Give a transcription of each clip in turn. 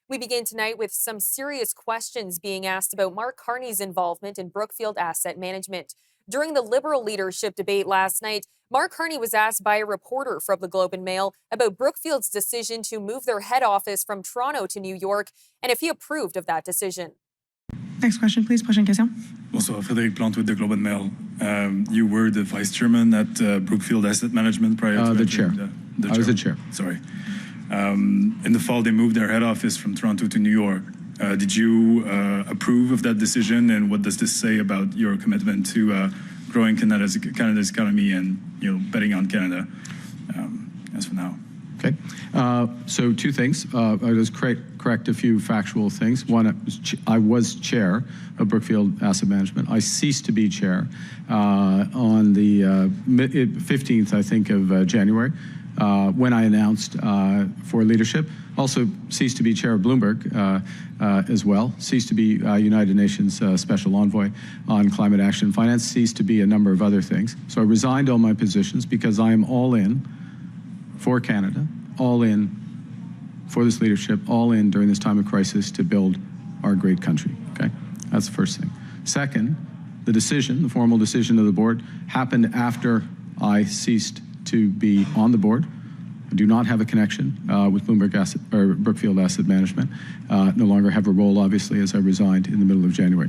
We begin tonight with some serious questions being asked about Mark Carney's involvement in Brookfield Asset Management. During the Liberal leadership debate last night, Mark Carney was asked by a reporter from the Globe and Mail about Brookfield's decision to move their head office from Toronto to New York and if he approved of that decision. Next question, please. Prochaine question. Bonsoir, Frédéric Plante with the Globe and Mail. You were the vice chairman at Brookfield Asset Management prior to the chair. I was the chair. Sorry. In the fall, they moved their head office from Toronto to New York. Did you approve of that decision, and what does this say about your commitment to growing Canada's economy and betting on Canada as for now? Okay. So two things. I'll just correct a few factual things. One, I was chair of Brookfield Asset Management. I ceased to be chair on the 15th, I think, of January. When I announced for leadership. Also ceased to be chair of Bloomberg as well, ceased to be United Nations Special Envoy on Climate Action and Finance, ceased to be a number of other things. So I resigned all my positions because I am all in for Canada, all in for this leadership, all in during this time of crisis to build our great country, okay? That's the first thing. Second, the formal decision of the board happened after I ceased to be on the board. I do not have a connection with Brookfield Asset Management. No longer have a role, obviously, as I resigned in the middle of January.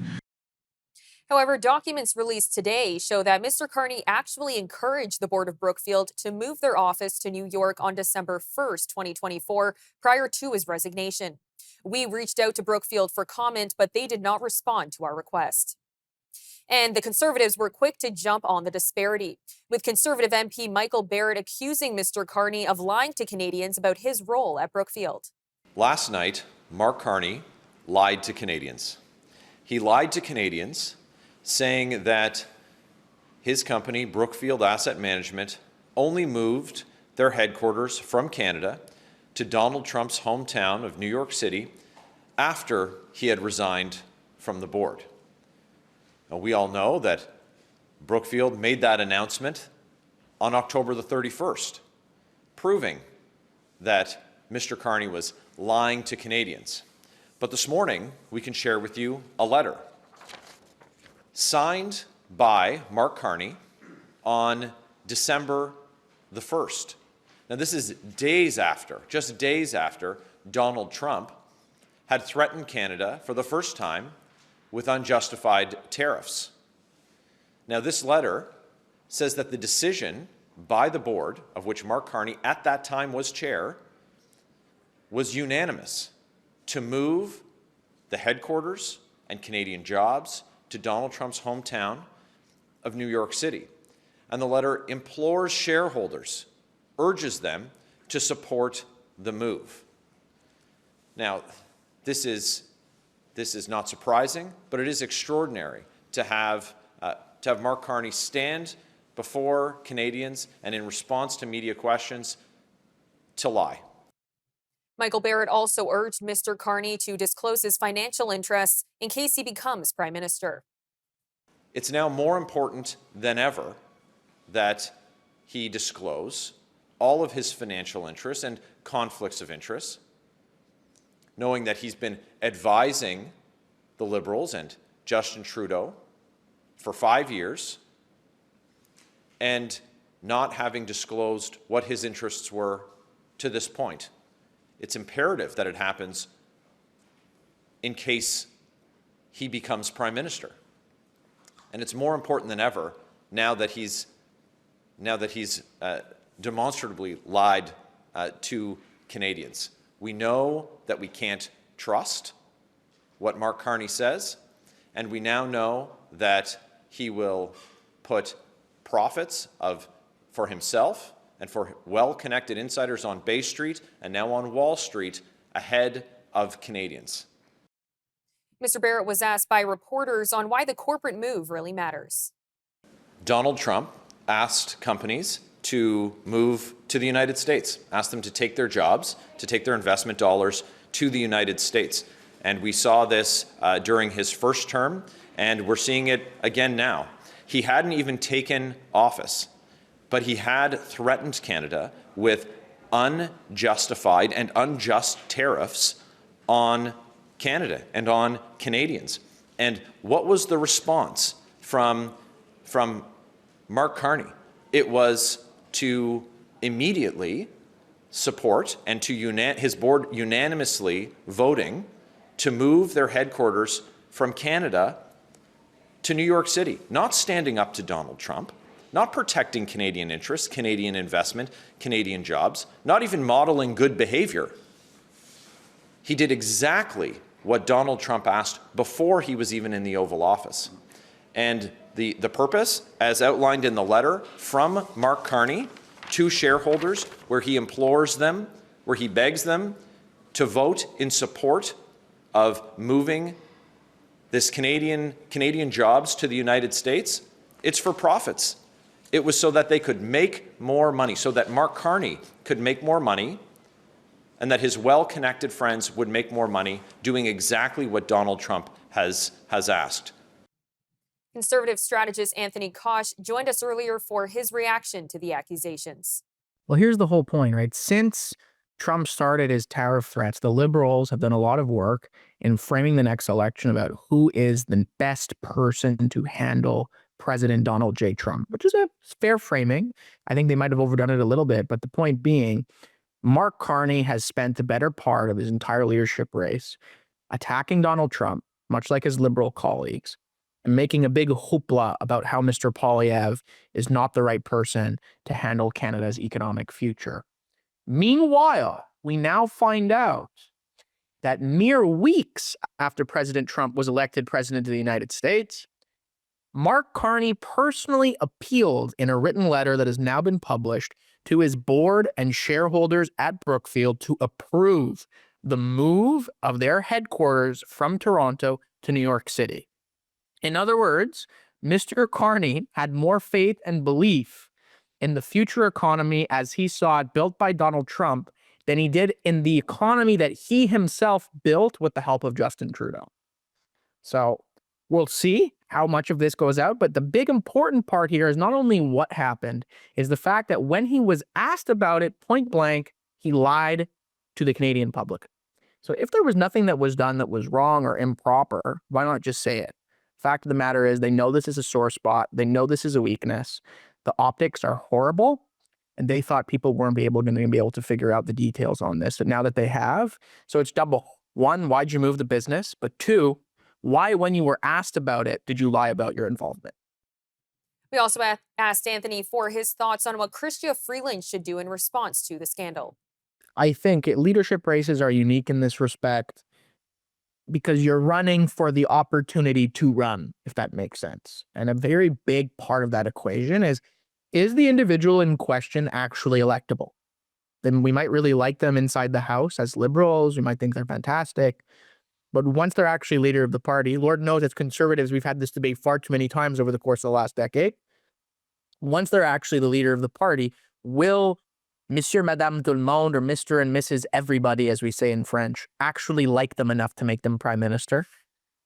However, documents released today show that Mr. Carney actually encouraged the board of Brookfield to move their office to New York on December 1st, 2024, prior to his resignation. We reached out to Brookfield for comment, but they did not respond to our request. And the Conservatives were quick to jump on the disparity, with Conservative MP Michael Barrett accusing Mr. Carney of lying to Canadians about his role at Brookfield. Last night, Mark Carney lied to Canadians. He lied to Canadians, saying that his company, Brookfield Asset Management, only moved their headquarters from Canada to Donald Trump's hometown of New York City after he had resigned from the board. Now, we all know that Brookfield made that announcement on October the 31st, proving that Mr. Carney was lying to Canadians. But this morning, we can share with you a letter signed by Mark Carney on December the 1st. Now, this is just days after Donald Trump had threatened Canada for the first time with unjustified tariffs. Now, this letter says that the decision by the board, of which Mark Carney at that time was chair, was unanimous to move the headquarters and Canadian jobs to Donald Trump's hometown of New York City. And the letter implores shareholders, urges them to support the move. Now, this is not surprising, but it is extraordinary to have Mark Carney stand before Canadians and in response to media questions to lie. Michael Barrett also urged Mr. Carney to disclose his financial interests in case he becomes Prime Minister. It's now more important than ever that he disclose all of his financial interests and conflicts of interest, knowing that he's been advising the Liberals and Justin Trudeau for 5 years and not having disclosed what his interests were to this point. It's imperative that it happens in case he becomes Prime Minister. And it's more important than ever now that he's demonstrably lied to Canadians. We know that we can't trust what Mark Carney says, and we now know that he will put profits for himself and for well-connected insiders on Bay Street and now on Wall Street ahead of Canadians. Mr. Barrett was asked by reporters on why the corporate move really matters. Donald Trump asked companies to move to the United States, asked them to take their jobs, to take their investment dollars to the United States. And we saw this during his first term, and we're seeing it again now. He hadn't even taken office, but he had threatened Canada with unjustified and unjust tariffs on Canada and on Canadians. And what was the response from Mark Carney? It was to immediately support and to his board unanimously voting to move their headquarters from Canada to New York City, not standing up to Donald Trump, not protecting Canadian interests, Canadian investment, Canadian jobs, not even modeling good behavior. He did exactly what Donald Trump asked before he was even in the Oval Office. And the purpose, as outlined in the letter from Mark Carney to shareholders, where he implores them, where he begs them to vote in support of moving this Canadian jobs to the United States, it's for profits. It was so that they could make more money, so that Mark Carney could make more money, and that his well-connected friends would make more money doing exactly what Donald Trump has asked. Conservative strategist Anthony Koch joined us earlier for his reaction to the accusations. Well, here's the whole point, right? Since Trump started his tariff threats, the Liberals have done a lot of work in framing the next election about who is the best person to handle President Donald J. Trump, which is a fair framing. I think they might have overdone it a little bit, but the point being, Mark Carney has spent the better part of his entire leadership race attacking Donald Trump, much like his Liberal colleagues, and making a big hoopla about how Mr. Poilievre is not the right person to handle Canada's economic future. Meanwhile, we now find out that mere weeks after President Trump was elected president of the United States, Mark Carney personally appealed in a written letter that has now been published to his board and shareholders at Brookfield to approve the move of their headquarters from Toronto to New York City. In other words, Mr. Carney had more faith and belief in the future economy as he saw it built by Donald Trump than he did in the economy that he himself built with the help of Justin Trudeau. So we'll see how much of this goes out, but the big important part here is not only what happened, is the fact that when he was asked about it point blank, he lied to the Canadian public. So if there was nothing that was done that was wrong or improper, why not just say it? Fact of the matter is, they know this is a sore spot. They know this is a weakness. The optics are horrible, and they thought people weren't going to be able to figure out the details on this. But now that they have, so it's double. One, why'd you move the business? But two, why, when you were asked about it, did you lie about your involvement? We also asked Anthony for his thoughts on what Chrystia Freeland should do in response to the scandal. I think leadership races are unique in this respect because you're running for the opportunity to run, if that makes sense. And a very big part of that equation is the individual in question actually electable? Then we might really like them inside the House as Liberals. We might think they're fantastic. But once they're actually leader of the party, Lord knows as Conservatives, we've had this debate far too many times over the course of the last decade. Once they're actually the leader of the party, will Monsieur, Madame, tout le monde, or Mr. and Mrs. Everybody, as we say in French, actually like them enough to make them prime minister?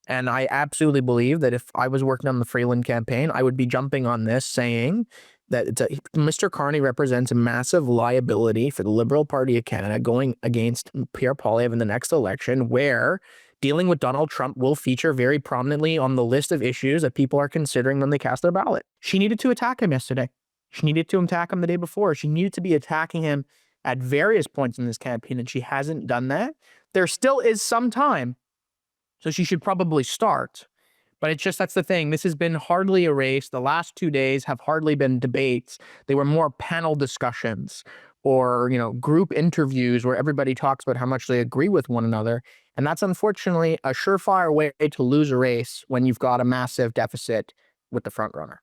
And I absolutely believe that if I was working on the Freeland campaign, I would be jumping on this saying that Mr. Carney represents a massive liability for the Liberal Party of Canada going against Pierre Poilievre in the next election, where dealing with Donald Trump will feature very prominently on the list of issues that people are considering when they cast their ballot. She needed to attack him yesterday. She needed to attack him the day before. She needed to be attacking him at various points in this campaign, and she hasn't done that. There still is some time, so she should probably start. But it's just, that's the thing. This has been hardly erased. The last 2 days have hardly been debates. They were more panel discussions or, group interviews where everybody talks about how much they agree with one another. And that's unfortunately a surefire way to lose a race when you've got a massive deficit with the front runner.